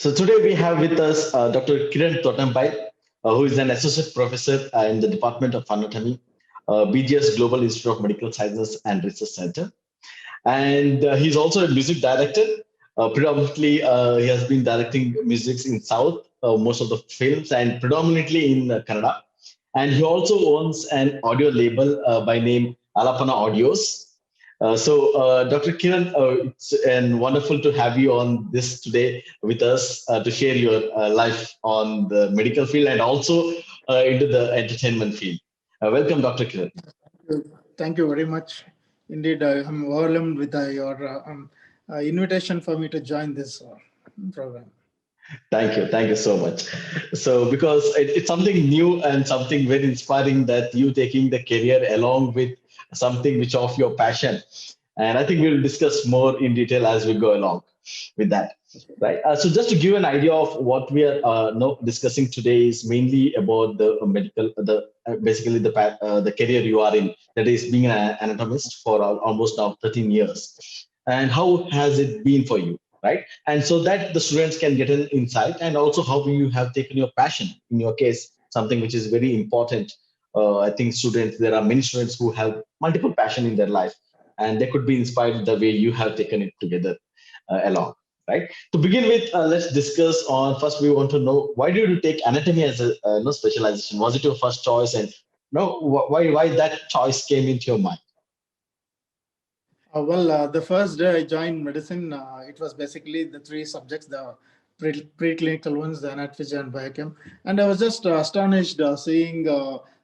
So today we have with us Dr. Kiran Thotambail, who is an associate professor in the Department of Anatomy, BGS Global Institute of Medical Sciences and Research Center. And he's also a music director. Predominantly, he has been directing music in South, most of the films, and predominantly in Kannada. And he also owns an audio label by name Alapana Audios. Dr. Kiran, it's and wonderful to have you on this today with us to share your life on the medical field and also into the entertainment field. Welcome, Dr. Kiran. Thank you very much. Indeed, I'm overwhelmed with your invitation for me to join this program. Thank you. Thank you so much. So, because it's something new and something very inspiring that you taking the career along with something which of your passion. And I think we'll discuss more in detail as we go along with that. Okay. Right. So, just to give an idea of what we are no, discussing today is mainly about the medical, basically the career you are in, that is being an anatomist for almost now 13 years. And how has it been for you? Right, and so that the students can get an insight, and also how you have taken your passion, in your case something which is very important. I think students, there are many students who have multiple passion in their life, and they could be inspired the way you have taken it together along. Right, to begin with, let's discuss on, first we want to know, why did you take anatomy as a no specialization? Was it your first choice, and no, why that choice came into your mind? The first day I joined medicine, it was basically the three subjects, the preclinical ones, the anatomy and biochem. And I was just astonished seeing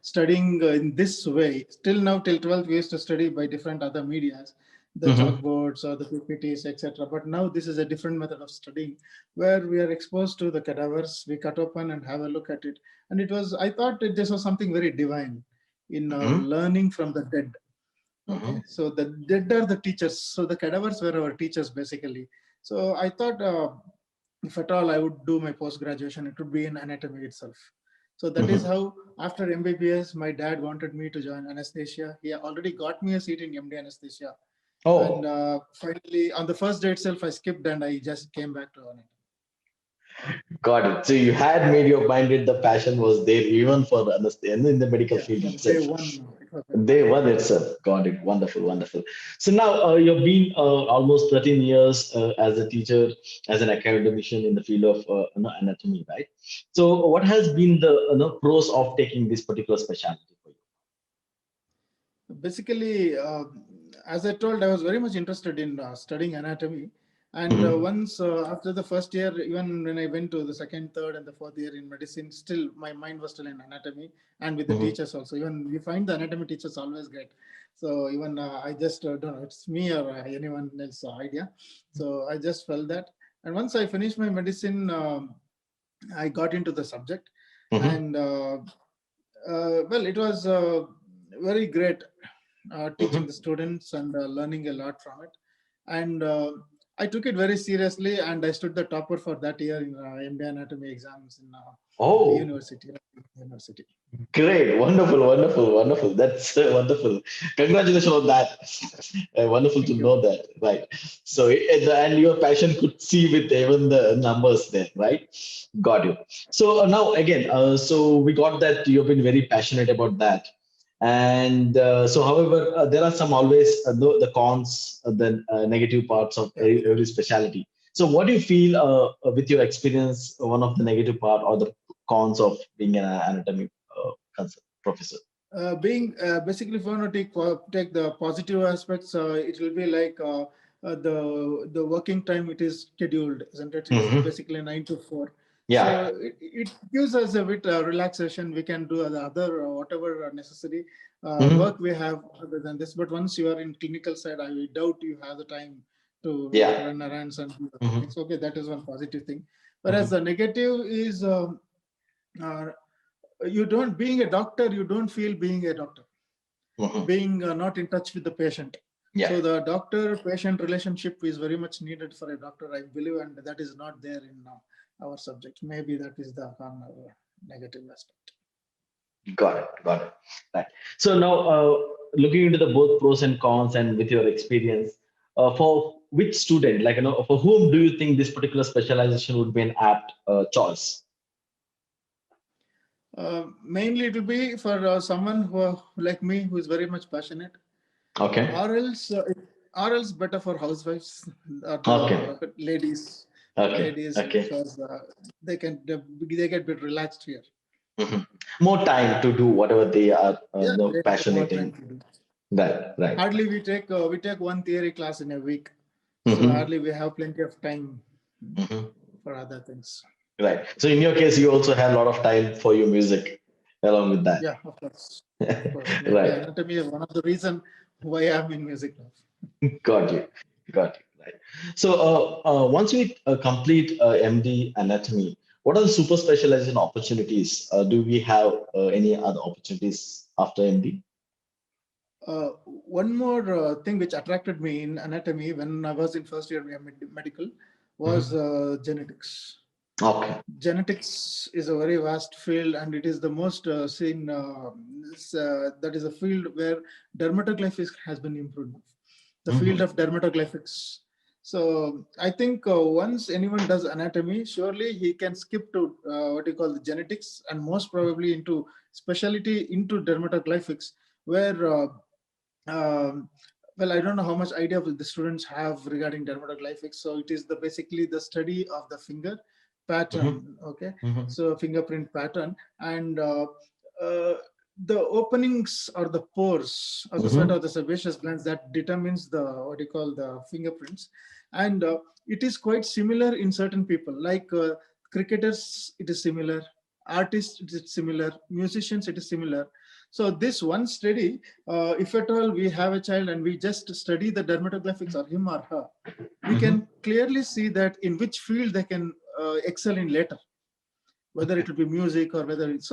studying in this way. Till now, till 12th, we used to study by different other medias, the Mm-hmm. chalkboards or the PPTs, etc. But now this is a different method of studying where we are exposed to the cadavers, we cut open and have a look at it. And I thought this was something very divine in Mm-hmm. learning from the dead. Mm-hmm. Okay, so the dead are the teachers. So the cadavers were our teachers basically. So I thought if at all I would do my post graduation, it would be in anatomy itself. So that is Mm-hmm. how after MBBS, my dad wanted me to join anesthesia. He already got me a seat in MD anesthesia. And Oh, finally, on the first day itself, I skipped and I just came back to anatomy. got it. So you had made your mind that the passion was there even for the anesthesia in the medical Yeah, field from day itself. one, it was like Day one itself. Got it. Wonderful, wonderful. So now you've been almost 13 years as a teacher, as an academician in the field of anatomy, right? So what has been the pros of taking this particular specialty for basically, as I told, I was very much interested in studying anatomy. And you? once after the first year, even when I went to the second, third, and the fourth year in medicine, still my mind was still in anatomy and with the Hmm. teachers also. Even we find the anatomy teachers always great. So even I just don't know, it's me or anyone else idea. So I just felt that. And once I finished my medicine, I got into the subject. Hmm. And it was very great teaching Hmm. the students and learning a lot from it. And I took it very seriously, and I stood the topper for that year in MD Anatomy exams in Oh, university. University. great. Wonderful, wonderful, wonderful. That's wonderful. Congratulations on that. Wonderful to Thank you. know that. Right. So, and your passion could see with even the numbers there, right? Got you. So now again, so we got that you've been very passionate about that. And so, however, there are some always the cons, the negative parts of Yeah. every specialty. So, what do you feel with your experience, one of the negative part or the cons of being an anatomy professor? Being basically, if you want to take the positive aspects, it will be like the working time. It is scheduled, isn't it? It is Hmm. basically 9 to 4. So Yeah. it gives us a bit relaxation. We can do the other whatever necessary Hmm. work we have other than this. But once you are in clinical side, I doubt you have the time to Yeah. run errands and do other Hmm. things. Okay, that is one positive thing. Whereas Hmm. the negative is. Uh, you don't being a doctor, you don't feel being a doctor, Hmm. being not in touch with the patient. Yeah. So the doctor patient relationship is very much needed for a doctor, I believe, and that is not there in our subject. Maybe that is the negative aspect. Got it. Got it. Right. So now, looking into the both pros and cons, and with your experience, for which student, like, for whom do you think this particular specialization would be an apt choice? Mainly it will be for someone who like me who is very much passionate, Okay. or else better for housewives or Okay. the ladies, Okay. Okay. because they get a bit relaxed here. Mhm. More time to do whatever they are Yeah, they have more passionate time in. to do. Right. Right. Hardly we take one theory class in a week, so Hmm. hardly we have plenty of time Hmm. for other things. Right. So in your case, you also have a lot of time for your music along with that. Yeah, of course, of course. Maybe Right. anatomy is one of the reason why I'm in music now. Got you. Got you. Right. So once we complete MD anatomy, what are the super specialization opportunities? Do we have any other opportunities after MD? One more thing which attracted me in anatomy when I was in first year medical was Hmm. genetics. Okay. Genetics is a very vast field, and it is the most seen. That is a field where dermatoglyphics has been improved. The field Hmm. of dermatoglyphics. So I think once anyone does anatomy, surely he can skip to what you call the genetics, and most probably into specialty into dermatoglyphics, where um, well, I don't know how much idea the students have regarding dermatoglyphics. So it is basically the study of the finger Hmm. pattern. Okay, Hmm. so fingerprint pattern, and uh, the openings or the pores or the sweat Hmm. or the sebaceous glands that determines the what you call the fingerprints, and it is quite similar in certain people. Like cricketers, it is similar. Artists, it is similar. Musicians, it is similar. So this one study, if at all we have a child and we just study the dermatoglyphics of him or her, we Hmm. can clearly see that in which field they can excel in later, whether it will be music or whether it's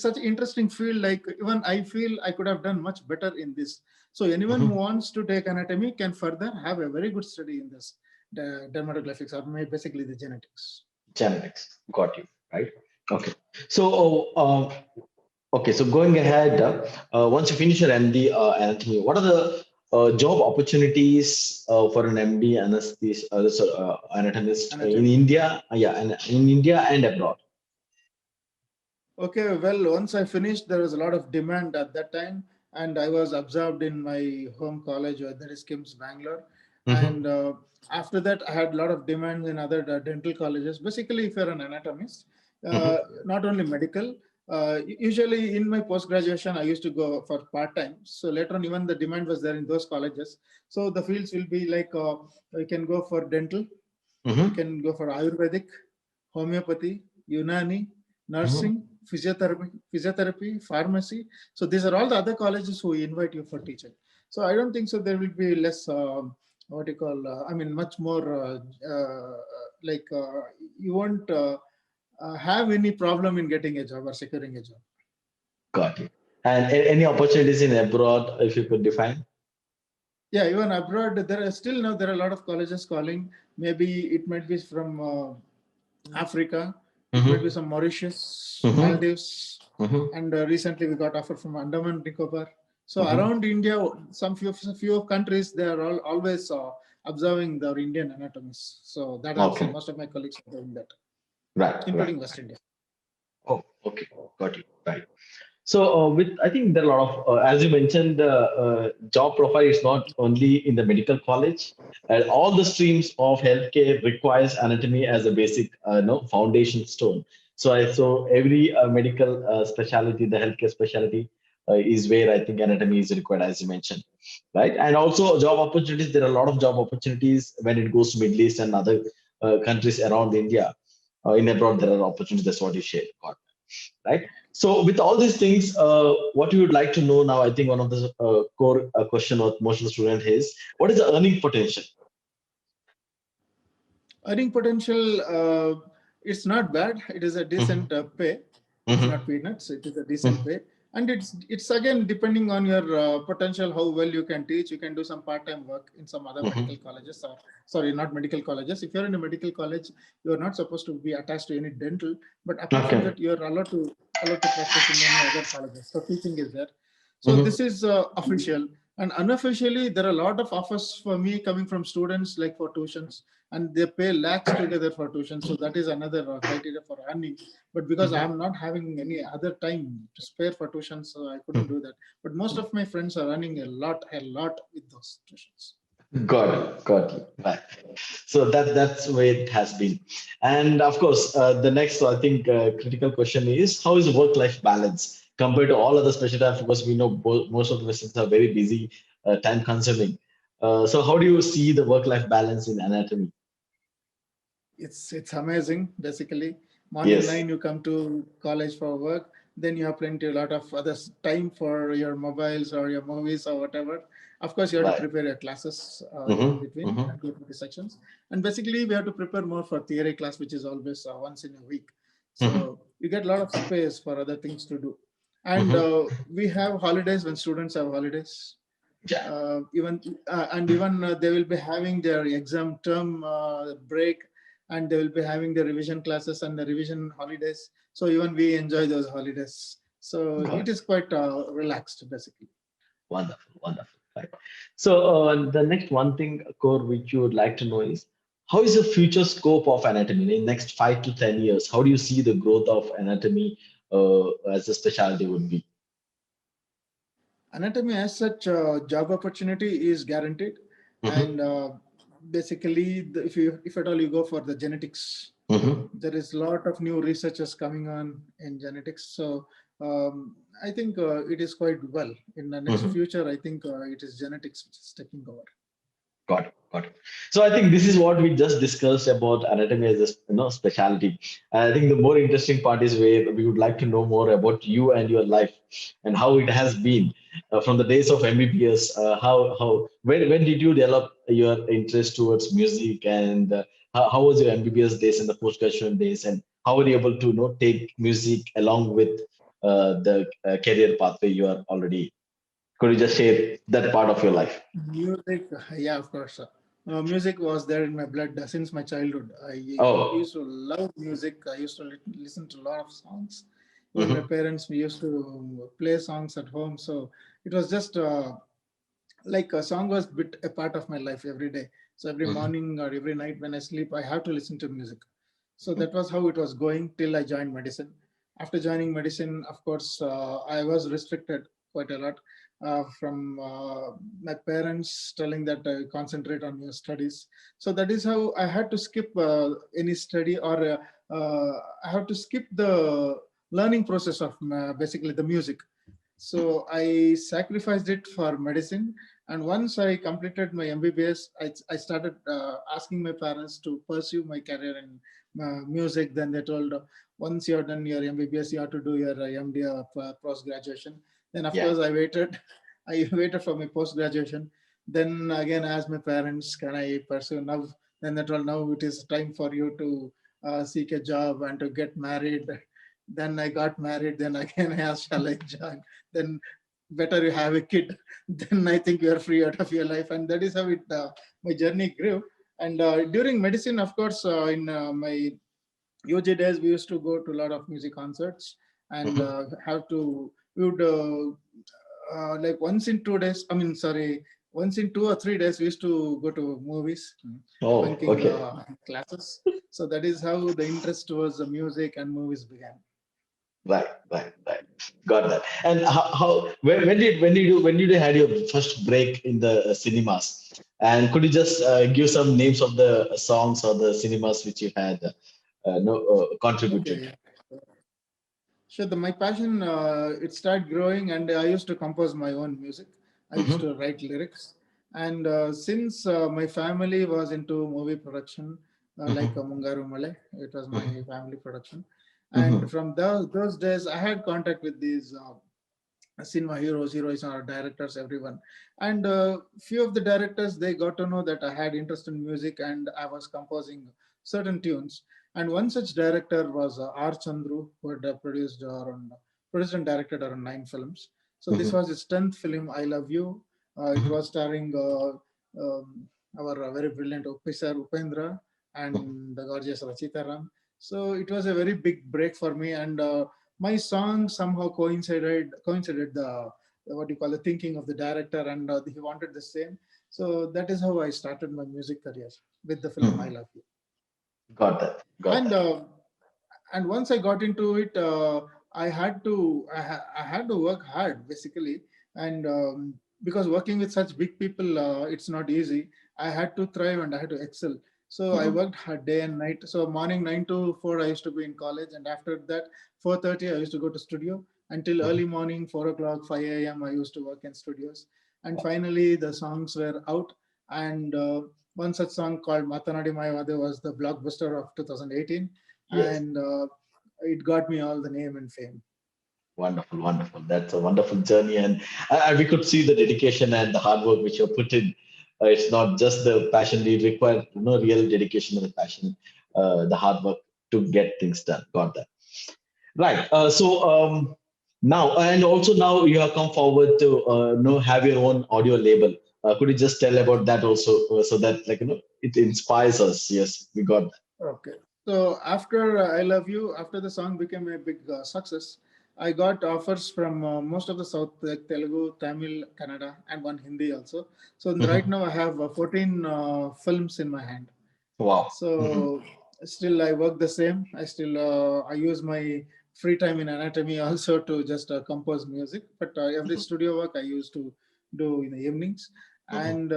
such an interesting field. Like even I feel I could have done much better in this. So anyone who Hmm. wants to take anatomy can further have a very good study in this, the dermatoglyphics or basically the genetics. Genetics. Got you. Right. Okay. So okay, so going ahead, once you finish your MD anatomy, what are the job opportunities for an MD anatomist in Anatomy. India? Yeah, and in India and abroad. Okay, well, once I finished, there was a lot of demand at that time, and I was observed in my home college, that is KIMS Bangalore. Mm-hmm. And after that, I had a lot of demand in other dental colleges. Basically, if you're an anatomist, uh, Mm-hmm. not only medical, usually in my post graduation, I used to go for part time. So later on, even the demand was there in those colleges. So the fields will be like you can go for dental, you Mm-hmm. can go for Ayurvedic, homeopathy, Unani, Mm-hmm. nursing, physiotherapy, pharmacy. So these are all the other colleges who invite you for teaching. So I don't think so. There will be less, what you call, I mean, much more like you won't have any problem in getting a job or securing a job. Got it. And any opportunities in abroad, if you could define? Yeah, even abroad, there are still now there are a lot of colleges calling. Maybe it might be from Africa, it might be Mm-hmm. some Mauritius, Mm-hmm. Maldives, Mm-hmm. and recently we got offer from Andaman Nicobar. So Mm-hmm. around India, some few countries they are always observing the Indian anatomies. So that also Okay. most of my colleagues are doing that, Right. Right. including West India. Oh, okay. Got it. Right. So, with I think there are a lot of, as you mentioned, job profile is not only in the medical college. All the streams of healthcare requires anatomy as a basic, no, foundation stone. So, so every medical specialty, the healthcare specialty, is where I think anatomy is required, as you mentioned, right? And also job opportunities. There are a lot of job opportunities when it goes to Middle East and other countries around India. In abroad, there are opportunities. That's what you shared. Got right? So with all these things, what you would like to know now, I think one of the core question of most of the student is, what is the earning potential? Earning potential, it's not bad. It is a Mhm. decent pay. It's not Mhm. peanuts. It is a decent Mhm. pay, and it's again depending on your potential, how well you can teach. You can do some part-time work in some other medical Mhm. colleges, or sorry, not medical colleges. If you're in a medical college, you are not supposed to be attached to any dental. But apart from Okay. that, you are allowed to practice in any other colleges. So teaching is there. So Mhm. this is official. And unofficially, there are a lot of offers for me coming from students like for tuitions, and they pay lakhs together for tuition. So that is another criteria for earning. But because Mhm. I'm not having any other time to spare for tuition, so I couldn't Mhm. do that. But most of my friends are earning a lot with those tuitions. Got it. Right. So that's where it has been. And of course, the next, I think, critical question is how is work-life balance compared to all other specialties? Of course, we know most of the specialties are very busy, time-consuming. So how do you see the work-life balance in anatomy? It's amazing. Basically, morning Yes. 9 you come to college for work. Then you have plenty a lot of other time for your mobiles or your movies or whatever. Of course, you have to Right. prepare your classes in Mm-hmm. between Mm-hmm. and go to the sections. And basically, we have to prepare more for theory class, which is always once in a week. Mm-hmm. So you get a lot of space for other things to do. And Mm-hmm. we have holidays when students have holidays. Yeah. Even they will be having their exam term break, and they will be having the revision classes and the revision holidays, so even we enjoy those holidays, so Got it it. is quite relaxed basically. Wonderful, wonderful. Right. So the next one thing, Core, which you would like to know is how is the future scope of anatomy in next 5 to 10 years? How do you see the growth of anatomy as a specialty would be? Anatomy as such, job opportunity is guaranteed, Mm-hmm. and basically if at all you go for the genetics, Mm-hmm. there is a lot of new researches coming on in genetics. So I think it is quite well in the next Mm-hmm. future. I think it is genetics which is taking over. Got it. Got it. So I think this is what we just discussed about anatomy as a specialty. And I think the more interesting part is where we would like to know more about you and your life and how it has been from the days of MBBS. How when did you develop your interest towards music and how was your MBBS days and the postgraduate days and how were you able to take music along with the career pathway you are already? Could you just share that part of your life? Music, yeah, of course. Music was there in my blood since my childhood. I Oh. used to love music. I used to listen to a lot of songs. Even my Mm-hmm. parents, we used to play songs at home. So it was just like a song was bit a part of my life every day. So every Mm-hmm. morning or every night when I sleep, I have to listen to music. So that was how it was going till I joined medicine. After joining medicine, of course, I was restricted quite a lot from my parents telling that I concentrate on your studies. So that is how I had to skip any study, or I have to skip the learning process of basically the music. So I sacrificed it for medicine. And once I completed my MBBS, I started asking my parents to pursue my career in music. Then they told, once you're done your MBBS, you have to do your MD post graduation. Then of Yeah. course I waited. I waited for my post graduation. Then again asked my parents, can I pursue now? Then they told, now it is time for you to seek a job and to get married. Then I got married. Then again I asked, shall I join? Then better you have a kid. Then I think you are free out of your life. And that is how it my journey grew. And during medicine, of course, in my UG days, we used to go to a lot of music concerts and Mm-hmm. have to, we would like once in 2 days, I mean, sorry, once in 2 or 3 days, we used to go to movies, Oh, bunking okay. classes. So that is how the interest towards the music and movies began. Right, right, right. Got that. And how when did you had your first break in the cinemas? And could you just give some names of the songs or the cinemas which you had no contributed? Okay. Sure. My passion, it started growing, and I used to compose my own music. I used Mm-hmm. to write lyrics, and since my family was into movie production, like Mm-hmm. Mungaru Male, it was my Mm-hmm. family production, Mm-hmm. and from those days, I had contact with these cinema heroes, heroines, or directors, everyone. And few of the directors, they got to know that I had interest in music and I was composing certain tunes. And one such director was R. Chandru, who had produced and directed around 9 films. So this Mm-hmm. was his 10th film, I Love You. It was starring our very brilliant officer Upendra Mm-hmm. and the gorgeous Rachitaram. So it was a very big break for me, and my song somehow coincided the what you call the thinking of the director, and he wanted the same. So that is how I started my music career with the film I Mhm. Love You. Got that. Got And that. once I got into it, I had to work hard basically, and because working with such big people, it's not easy. I had to thrive and I had to excel. So I Mhm. worked hard day and night. So morning 9 to 4 I used to be in college, and after that 4:30 I used to go to studio until Mhm. early morning 4 o'clock 5 a.m. I used to work in studios, and finally the songs were out, and one such song called Matanadi Mayavade was the blockbuster of 2018, Yes. and it got me all the name and fame. Wonderful, wonderful. That's a wonderful journey, and we could see the dedication and the hard work which you put in. It's not just the passion; it requires real dedication and the passion, the hard work to get things done. Got that right. Now, and also now you have come forward to have your own audio label. Could you just tell about that also, so that it inspires us? Yes, we got that. Okay. So after I Love You, after the song became a big success, I got offers from most of the South, like Telugu, Tamil, Kannada, and one Hindi also. So right Mhm. now I have 14 films in my hand. Wow. Mhm. So still I work the same. I use my free time in anatomy also to just compose music. But every Mhm. studio work I used to do in the evenings. Mhm. And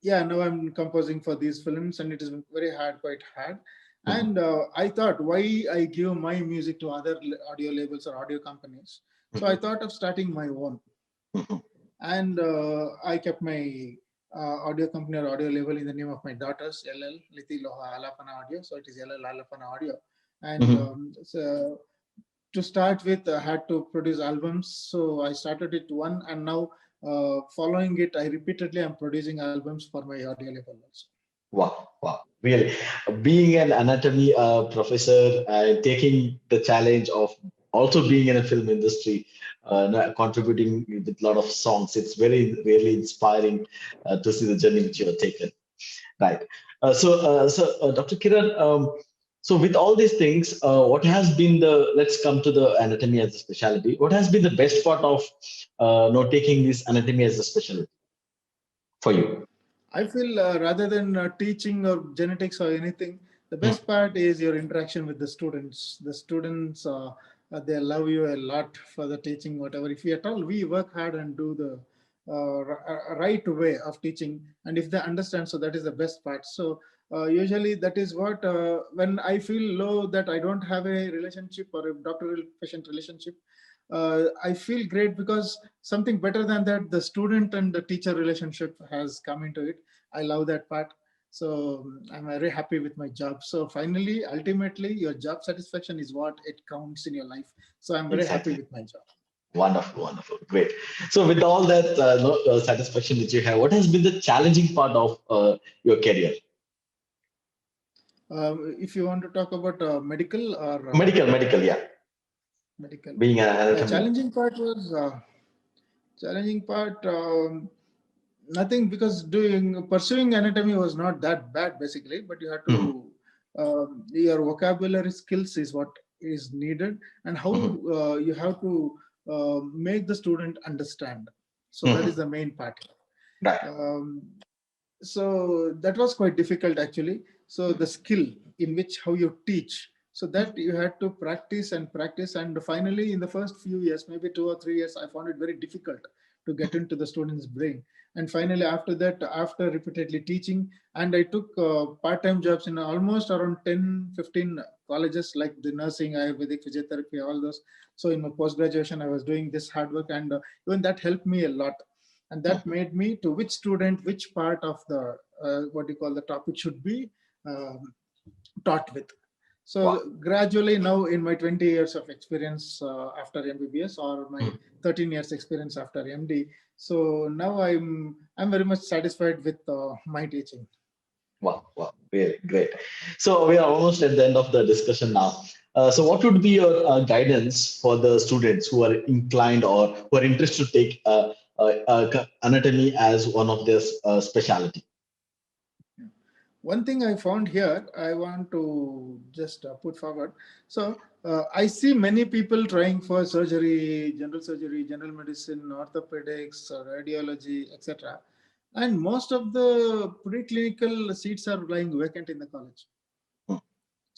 yeah, now I'm composing for these films, and it is very hard, quite hard. Mhm. And I thought, why I give my music to other audio labels or audio companies? So I Mhm. thought of starting my own, Mhm. and I kept my audio company or audio label in the name of my daughters, LL Liti Loha Alapana Audio. So it is LL Alapana Audio, and Mhm. so to start with, I had to produce albums. So I started it one, and now following it, I repeatedly am producing albums for my audio label also. Wow, wow, really. Being an anatomy professor and taking the challenge of also being in a film industry, contributing with a lot of songs, it's very, really inspiring to see the journey which you have taken. Right. Dr. Kiran, so with all these things, what has been let's come to the anatomy as a specialty. What has been the best part of taking this anatomy as a specialty for you? I feel rather than teaching or genetics or anything, the Mm, best part is your interaction with the students. The students, they love you a lot for the teaching, whatever. If we at all, we work hard and do the right way of teaching. And if they understand, so that is the best part. So usually that is what, when I feel low that I don't have a relationship or a doctor-patient relationship, I feel great because something better than that, the student and the teacher relationship has come into it. I love that part. So I'm very happy with my job. So finally, ultimately, your job satisfaction is what it counts in your life. So I'm very happy exactly. with my job. Wonderful, wonderful, great. So with all that satisfaction that you have, what has been the challenging part of your career? If you want to talk about medical or Medical, yeah. medical, Being an the anatomy. challenging part. Nothing, because doing pursuing anatomy was not that bad basically, but you have Mhm. to your vocabulary skills is what is needed, and how Mhm. you have to make the student understand. So that is Mhm. the main part. Right. um, so that was quite difficult actually. So the skill in which how you teach, so that you had to practice and practice, and finally in the first few years, maybe 2 or 3 years, I found it very difficult to get into the student's brain. And finally after that, after repeatedly teaching, and I took part-time jobs in almost around 10, 15 colleges, like the nursing, ayurvedic, physiotherapy, all those. So in my post graduation I was doing this hard work, and even that helped me a lot, and that Mhm. made me to which student which part of the what you call the topic should be um, taught with. Wow. So gradually now in my 20 years of experience after MBBS, or my Mhm. 13 years experience after MD, so now I'm very much satisfied with my teaching. Wow, wow, really great. So we are almost at the end of the discussion now. So what would be your guidance for the students who are inclined or who are interested to take anatomy as one of their specialty? one thing I found here, I want to just put forward. So I see many people trying for surgery, general medicine, orthopedics, radiology, etc. And most of the preclinical seats are lying vacant in the college.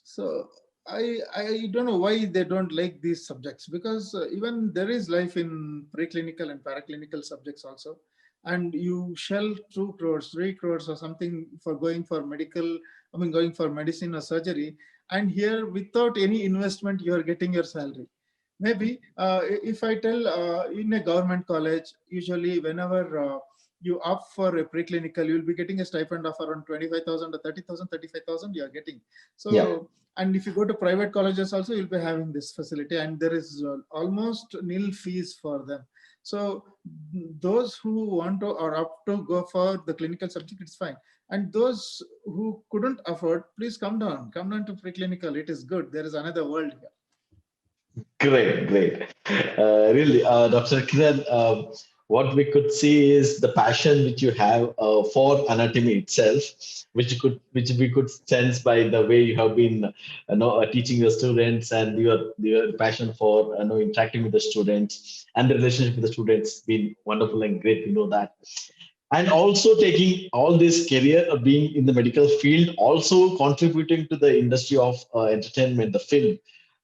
So I don't know why they don't like these subjects, because even there is life in preclinical and paraclinical subjects also, and you shell 2 crores, 3 crores or something for going for medical, I mean going for medicine or surgery, and here without any investment you are getting your salary. Maybe if I tell in a government college, usually whenever you opt for a preclinical, you'll be getting a stipend of around 25,000 or 30,000, 35,000 you are getting. Yeah. So, and if you go to private colleges also, you'll be having this facility, and there is almost nil fees for them. So those who want to or opt to go for the clinical subject, it's fine. And those who couldn't afford, please come down to preclinical. It is good. There is another world here. Great, great. Really, Dr. Kiran, what we could see is the passion which you have for anatomy itself, which we could sense by the way you have been, teaching your students, and your passion for, interacting with the students, and the relationship with the students been wonderful and great. We know that. And also taking all this career of being in the medical field, also contributing to the industry of entertainment, the film.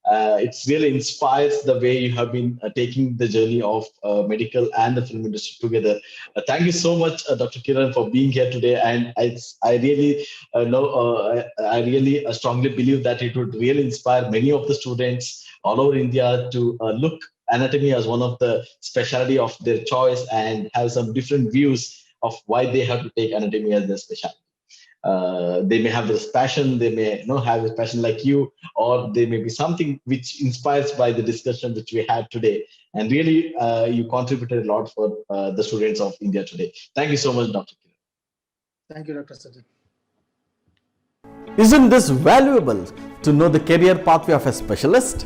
It's really inspires the way you have been taking the journey of medical and the film industry together. Thank you so much, Dr. Kiran, for being here today. And I really I really strongly believe that it would really inspire many of the students all over India to look anatomy as one of the specialty of their choice, and have some different views of why they have to take anatomy as their specialty. They may have this passion, they may not have a passion like you, or they may be something which inspires by the discussion which we had today. And really, you contributed a lot for the students of India today. Thank you so much, Dr. Kiran. Thank you, Dr. Sajjan. Isn't this valuable to know the career pathway of a specialist?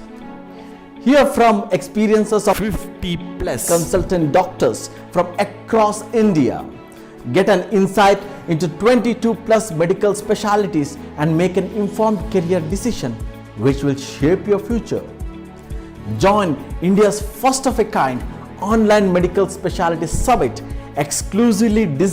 Hear from experiences of 50 plus consultant doctors from across India. Get an insight into 22 plus medical specialties and make an informed career decision which will shape your future. Join India's first of a kind online medical specialty summit exclusively designed